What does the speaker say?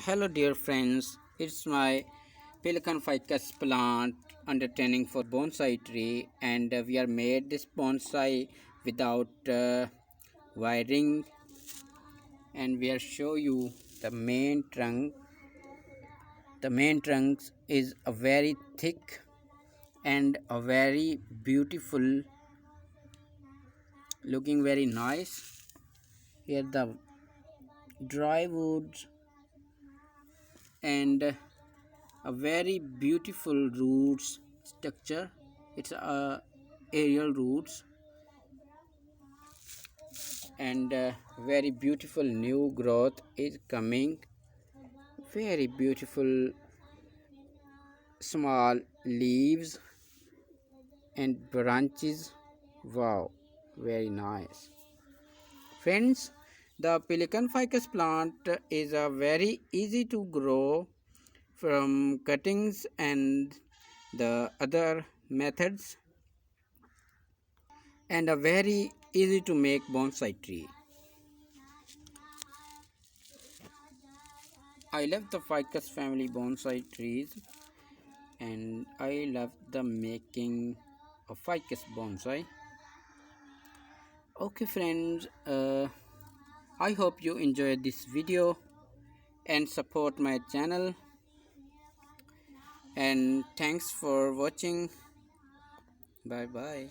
Hello dear friends, it's my pelican ficus plant under training for bonsai tree, and we are made this bonsai without wiring, and we are show you the main trunk. The main trunk is a very thick and a very beautiful, looking very nice. Here the dry woods and a very beautiful roots structure. It's a aerial roots and very beautiful new growth is coming. Very beautiful small leaves and branches. Wow, very nice friends. The pelican ficus plant is a very easy to grow from cuttings and the other methods, and a very easy to make bonsai tree. I love the ficus family bonsai trees, and I love the making of ficus bonsai. Okay friends, I hope you enjoyed this video and support my channel, and thanks for watching. Bye bye.